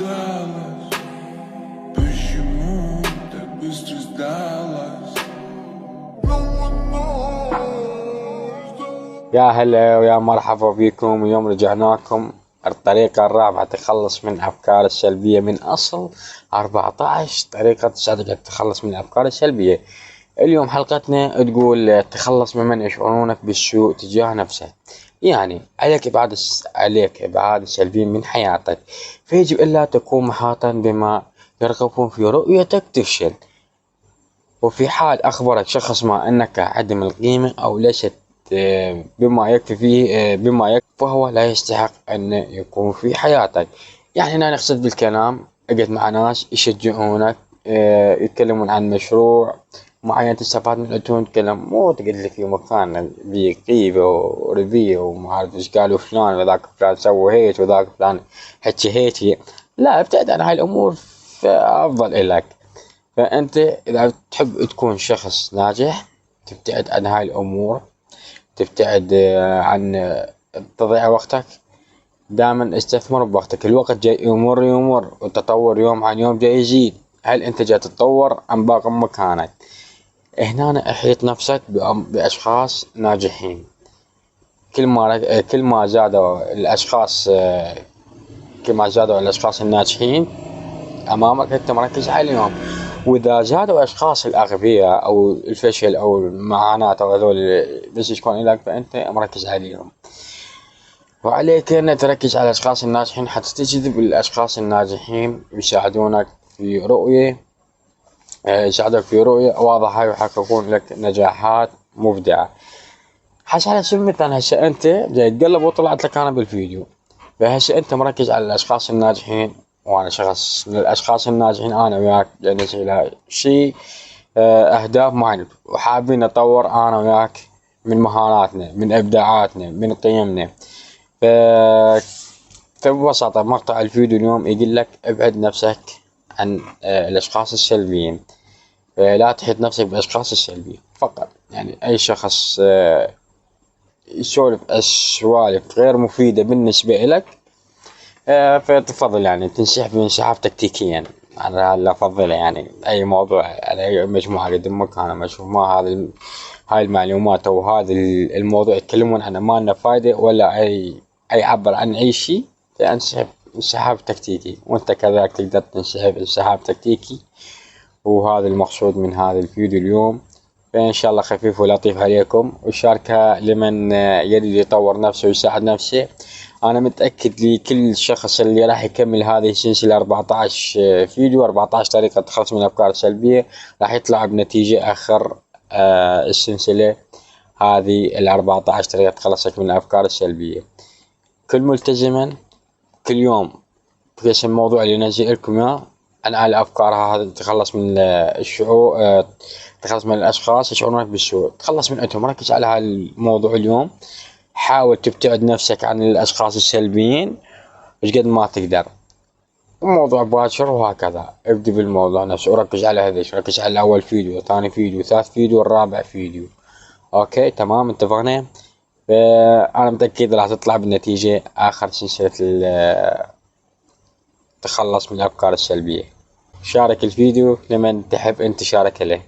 сдалась? Почему так быстро сдалась? يا هلا ويا مرحبا بكم. اليوم رجعنا لكم الطريقة الرابعة تخلص من الأفكار السلبية من أصل 14 طريقة تساعدك على التخلص من الأفكار السلبية. اليوم حلقتنا تقول تخلص ممن يشعرونك بالسوء تجاه نفسك. يعني عليك إبعاد السلبيين من حياتك، فيجب ألا تكون محاطا بما يرغبون في رؤيتك تفشل. وفي حال أخبرك شخص ما أنك عدم القيمة أو ليست بما يكفي فهو لا يستحق أن يكون في حياتك. يعني أنا نقصد بالكلام أقعد مع ناس يشجعونك، يتكلمون عن مشروع معين تستفاد من عندهم تكلم، مو تقعد لي في مكان بغيبة وربية وما أعرف إيش قالوا فلان وذاك فلان سوى هيك وذاك فلان حكي هيك. لا، ابتعد عن هاي الأمور فأفضل إلك. فأنت إذا تحب تكون شخص ناجح تبتعد عن هاي الأمور، تبتعد عن تضيع وقتك. دائما استثمر بوقتك، الوقت جاي يمر والتطور يوم عن يوم جاي يزيد. هل أنت جاي تتطور أم باقي مكانك؟ هنا احيط نفسك بأشخاص ناجحين. كل ما زادوا الأشخاص الناجحين أمامك أنت مركز عليهم، وإذا زادوا أشخاص الأغبياء أو الفشل أو المعاناة أو هذول بس يشكون لك فأنت مركز عليهم. وعليك أن تركز على الأشخاص الناجحين حتى تجذب الأشخاص الناجحين يساعدونك في رؤية واضحة ويحققون لك نجاحات مبدعة. على سبيل المثال هسه أنت جاي تقلب وطلعت لك أنا بالفيديو، فهسه أنت مركز على الأشخاص الناجحين، وأنا شخص من الأشخاص الناجحين. أنا وياك جاي نسعى إلى شيء، أهداف معينة وحابين نطور أنا وياك من مهاراتنا، من إبداعاتنا، من قيمنا. فببساطة مقطع الفيديو اليوم يقول لك ابعد نفسك عن الأشخاص السلبيين. لا تحيط نفسك بالأشخاص السلبيين فقط. يعني أي شخص يسولف سوالف غير مفيدة بالنسبة لك فتفضل يعني تنسحب انسحاب تكتيكيا. أنا لا أفضله، يعني أي موضوع على أي مجموعة قدامك أنا أشوف ما هاي المعلومات أو هذا الموضوع يتكلمون عنه ما لنا فايدة ولا أي يعبر عن أي شيء، فانسحب انسحاب تكتيكي. وأنت كذلك تقدر تنسحب انسحاب تكتيكي. وهذا المقصود من هذا الفيديو اليوم. فإن شاء الله خفيف ولطيف عليكم، وشاركها لمن يريد يطور نفسه ويساعد نفسه. أنا متأكد لكل شخص اللي راح يكمل هذه السلسلة 14 فيديو 14 طريقة تخلص من الأفكار السلبية راح يطلع بنتيجة آخر السلسلة هذه 14 طريقة تخلصك من الأفكار السلبية. كل ملتزما كل يوم في الموضوع اللي ينزل لكم إياه عن الأفكار هذه تخلص من الشعور، تخلص من الأشخاص يشعرونك بالسوء، تخلص من عندهم. ركز على هالموضوع اليوم، حاول تبتعد نفسك عن الأشخاص السلبيين إيش قد ما تقدر. الموضوع باشر وهكذا ابدأ بالموضوع نفسه وركز على هذيش، ركز على أول فيديو ثاني فيديو ثالث فيديو الرابع فيديو. أوكي تمام اتفقنا. أنا متأكد راح تطلع بالنتيجة آخر سلسلة تخلص من الأفكار السلبية. شارك الفيديو لمن تحب أن تشارك له.